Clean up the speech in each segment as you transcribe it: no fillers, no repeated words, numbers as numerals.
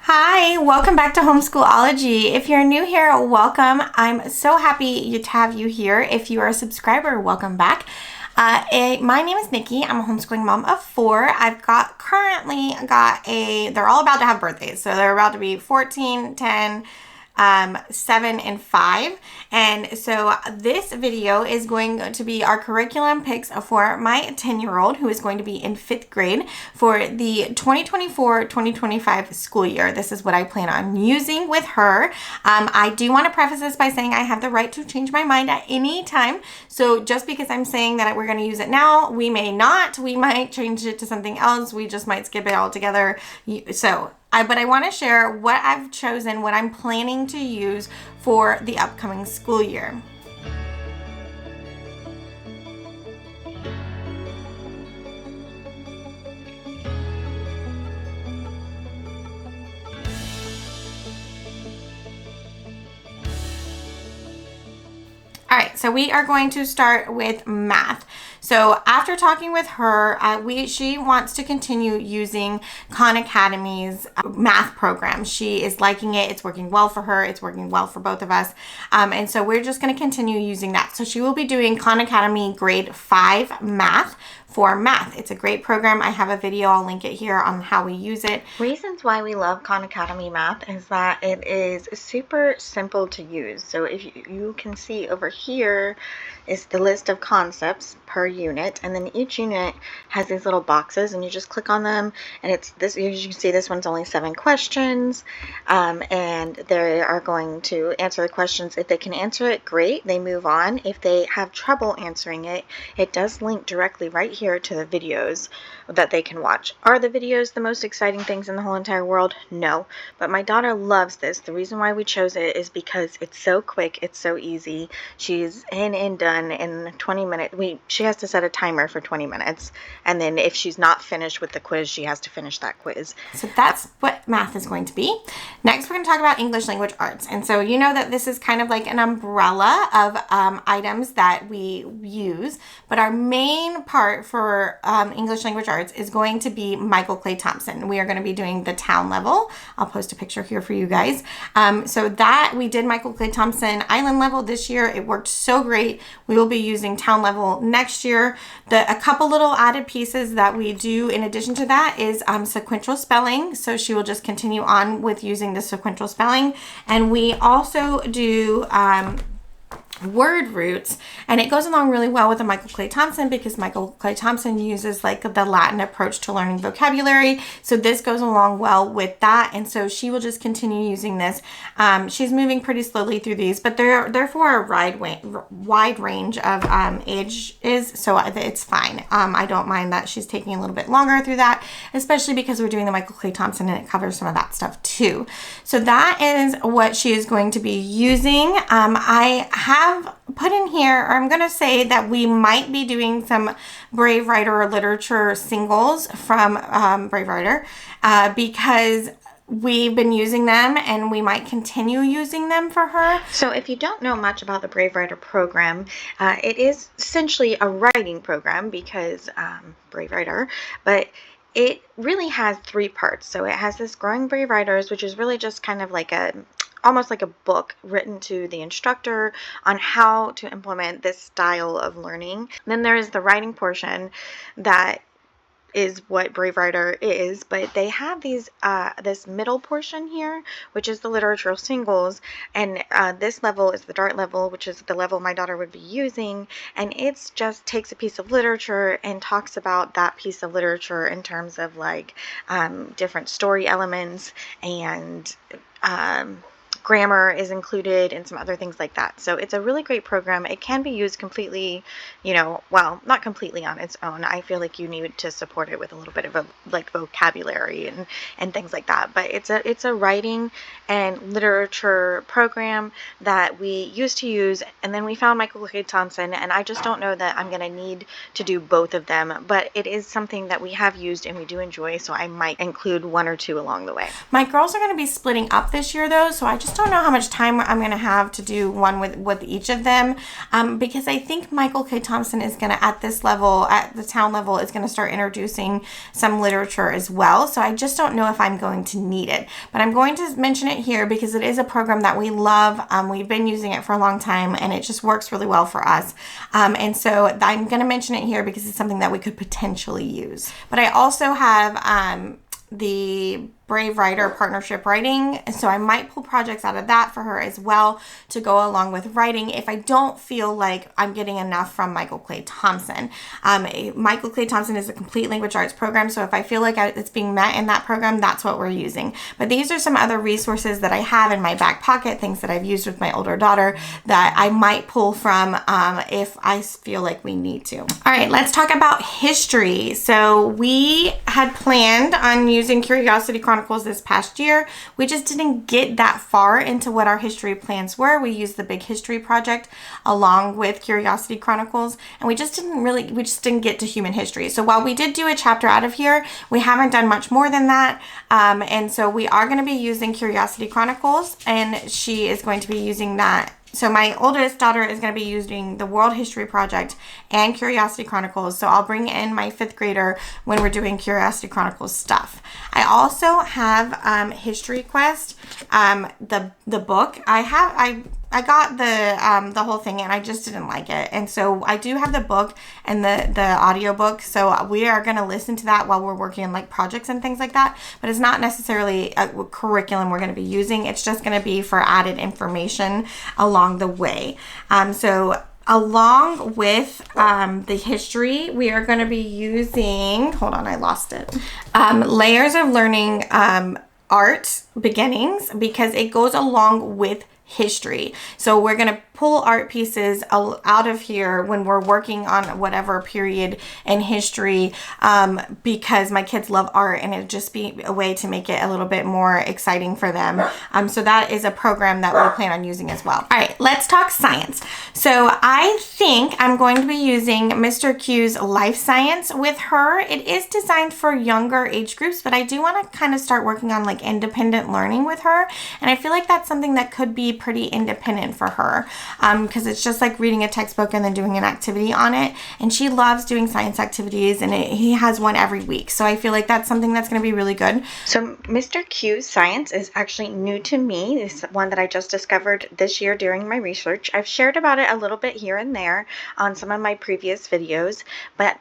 Hi, welcome back to Homeschool-ology. If you're new here, welcome. I'm so happy to have you here. If you are a subscriber, welcome back. My name is Nikki. I'm a homeschooling mom of 4. They're all about to have birthdays. So they're about to be 14, 10, 7, and 5. And so this video is going to be our curriculum picks for my 10-year-old who is going to be in 5th grade for the 2024-2025 school year. This is what I plan on using with her. I do want to preface this by saying I have the right to change my mind at any time. So just because I'm saying that we're going to use it now, we may not. We might change it to something else. We just might skip it altogether. But I want to share what I've chosen, what I'm planning to use for the upcoming school year. All right, so we are going to start with math. So after talking with her, she wants to continue using Khan Academy's math program. She is liking it. It's working well for her. It's working well for both of us. And so we're just going to continue using that. So she will be doing Khan Academy grade 5 math for math. It's a great program. I have a video, I'll link it here, on how we use it. Reasons why we love Khan Academy math is that it is super simple to use. So if you can see over here is the list of concepts per unit, and then each unit has these little boxes and you just click on them, and it's this, as you can see, this one's only 7 questions, and they are going to answer the questions. If they can answer it, great, they move on. If they have trouble answering it, it does link directly right here to the videos that they can watch. Are the videos the most exciting things in the whole entire world? No, but my daughter loves this. The reason why we chose it is because it's so quick, it's so easy. She's in and done in 20 minutes. She has to set a timer for 20 minutes, and then if she's not finished with the quiz, she has to finish that quiz. So that's what math is going to be. Next, we're going to talk about English language arts. And so you know that this is kind of like an umbrella of items that we use, but our main part for English language arts is going to be Michael Clay Thompson. We are going to be doing the town level. I'll post a picture here for you guys. So that we did Michael Clay Thompson island level this year. It worked so great. We will be using town level next year. A couple little added pieces that we do in addition to that is sequential spelling. So she will just continue on with using the sequential spelling. And we also do word roots, and it goes along really well with the Michael Clay Thompson because Michael Clay Thompson uses like the Latin approach to learning vocabulary. So this goes along well with that, and so she will just continue using this. She's moving pretty slowly through these, but they're for a wide range of ages, so it's fine. I don't mind that she's taking a little bit longer through that, especially because we're doing the Michael Clay Thompson and it covers some of that stuff too. So that is what she is going to be using. I have put in here, or I'm going to say that we might be doing some Brave Writer literature singles from Brave Writer because we've been using them and we might continue using them for her. So if you don't know much about the Brave Writer program, it is essentially a writing program because Brave Writer, but it really has 3 parts. So it has this Growing Brave Writers, which is really just kind of like almost like a book written to the instructor on how to implement this style of learning. Then there is the writing portion that is what Brave Writer is, but they have these this middle portion here, which is the literature singles, and this level is the DART level, which is the level my daughter would be using, and it's just takes a piece of literature and talks about that piece of literature in terms of like different story elements, and grammar is included and some other things like that. So it's a really great program. It can be used completely, well, not completely on its own. I feel like you need to support it with a little bit of like vocabulary and things like that. But it's a writing and literature program that we used to use, and then we found Michael Clay Thompson, and I just don't know that I'm going to need to do both of them, but it is something that we have used and we do enjoy, so I might include 1 or 2 along the way. My girls are going to be splitting up this year though, so I just just don't know how much time I'm going to have to do one with each of them, because I think Michael K. Thompson is going to, at this level, at the town level, is going to start introducing some literature as well. So I just don't know if I'm going to need it. But I'm going to mention it here because it is a program that we love. We've been using it for a long time, and it just works really well for us. And so I'm going to mention it here because it's something that we could potentially use. But I also have the Brave Writer Partnership Writing, so I might pull projects out of that for her as well to go along with writing if I don't feel like I'm getting enough from Michael Clay Thompson. Michael Clay Thompson is a complete language arts program, so if I feel like it's being met in that program, that's what we're using. But these are some other resources that I have in my back pocket, things that I've used with my older daughter that I might pull from if I feel like we need to. All right, let's talk about history. So we had planned on using Curiosity Chronicles this past year. We just didn't get that far into what our history plans were. We used the Big History Project along with Curiosity Chronicles, and we just didn't get to human history. So while we did do a chapter out of here, we haven't done much more than that. And so we are going to be using Curiosity Chronicles, and she is going to be using that. So my oldest daughter is going to be using the World History Project and Curiosity Chronicles. So I'll bring in my 5th grader when we're doing Curiosity Chronicles stuff. I also have History Quest, the book. I got the whole thing, and I just didn't like it. And so I do have the book and the audiobook. So we are going to listen to that while we're working on like projects and things like that. But it's not necessarily a curriculum we're going to be using. It's just going to be for added information along the way. So along with the history, we are going to be using, hold on, I lost it, Layers of Learning Art Beginnings, because it goes along with history. So we're going to pull art pieces out of here when we're working on whatever period in history, because my kids love art, and it'd just be a way to make it a little bit more exciting for them. So that is a program that we plan on using as well. All right, let's talk science. So I think I'm going to be using Mr. Q's Life Science with her. It is designed for younger age groups, but I do want to kind of start working on like independent learning with her. And I feel like that's something that could be pretty independent for her, because it's just like reading a textbook and then doing an activity on it. And she loves doing science activities, and he has one every week. So I feel like that's something that's going to be really good. So Mr. Q's Science is actually new to me. It's one that I just discovered this year during my research. I've shared about it a little bit here and there on some of my previous videos, but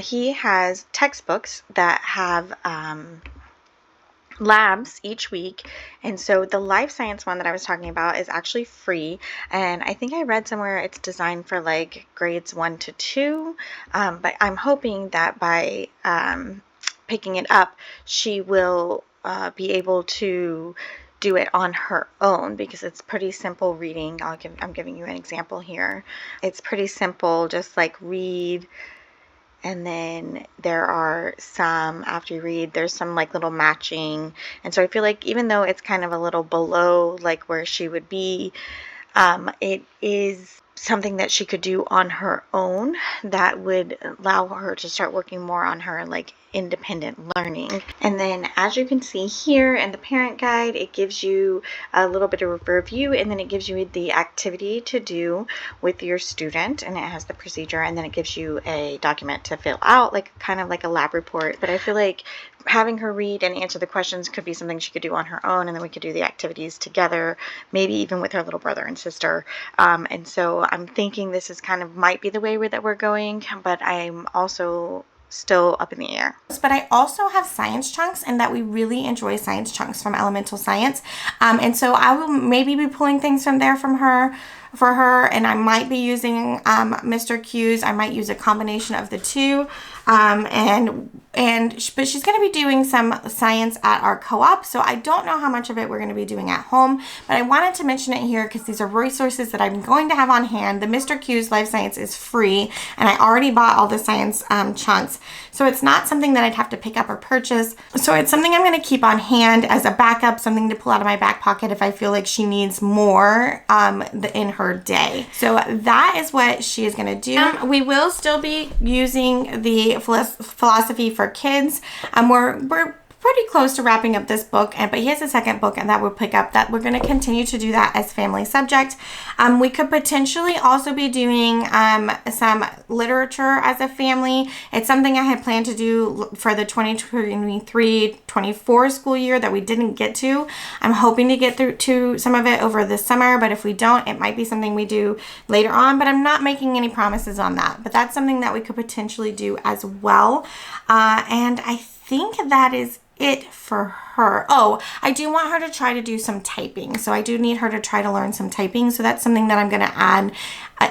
he has textbooks that have labs each week. And so the life science one that I was talking about is actually free, and I think I read somewhere it's designed for like grades 1 to 2, but I'm hoping that by picking it up, she will be able to do it on her own, because it's pretty simple reading. I'm giving you an example here. It's pretty simple, just like read. And then there are some, after you read, there's some like little matching. And so I feel like even though it's kind of a little below like where she would be, it is something that she could do on her own that would allow her to start working more on her like independent learning. And then as you can see here in the parent guide, it gives you a little bit of a review, and then it gives you the activity to do with your student, and it has the procedure, and then it gives you a document to fill out, like kind of like a lab report. But I feel like having her read and answer the questions could be something she could do on her own, and then we could do the activities together, maybe even with her little brother and sister. And so I'm thinking this is kind of might be the way that we're going, but I'm also still up in the air. But I also have science chunks, and that we really enjoy science chunks from Elemental Science. And so I will maybe be pulling things from there for her, and I might be using Mr. Q's. I might use a combination of the two. But she's going to be doing some science at our co-op, so I don't know how much of it we're going to be doing at home, but I wanted to mention it here because these are resources that I'm going to have on hand. The Mr. Q's Life Science is free, and I already bought all the science chunks, so it's not something that I'd have to pick up or purchase. So it's something I'm going to keep on hand as a backup, something to pull out of my back pocket if I feel like she needs more in her day. So that is what she is going to do. We will still be using the philosophy for kids. We're pretty close to wrapping up this book, but he has a second book and that we'll pick up, that we're going to continue to do that as family subject. We could potentially also be doing some literature as a family. It's something I had planned to do for the 2023-24 school year that we didn't get to. I'm hoping to get through to some of it over the summer, but if we don't, it might be something we do later on, but I'm not making any promises on that. But that's something that we could potentially do as well. And I think that is it for her. Oh, I do want her to try to do some typing. So I do need her to try to learn some typing. So that's something that I'm going to add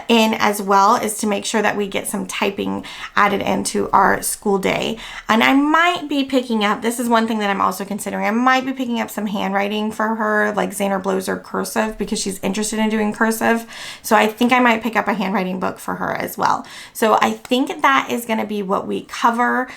in as well, is to make sure that we get some typing added into our school day. And I might be picking up, this is one thing that I'm also considering, I might be picking up some handwriting for her, like Xander Blows cursive, because she's interested in doing cursive. So I think I might pick up a handwriting book for her as well. So I think that is going to be what we cover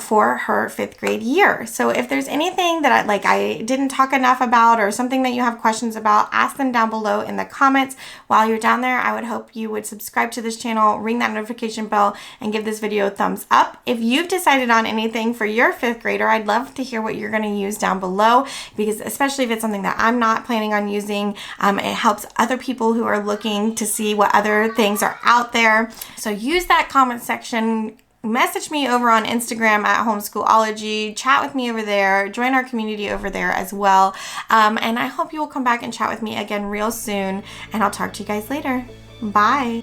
for her 5th grade year. So if there's anything that I didn't talk enough about, or something that you have questions about, ask them down below in the comments. While you're down there, I would hope you would subscribe to this channel, ring that notification bell, and give this video a thumbs up. If you've decided on anything for your 5th grader, I'd love to hear what you're going to use down below, because especially if it's something that I'm not planning on using, it helps other people who are looking to see what other things are out there. So use that comment section. Message me over on Instagram at Homeschool-ology, chat with me over there, join our community over there as well. And I hope you will come back and chat with me again real soon, and I'll talk to you guys later. Bye.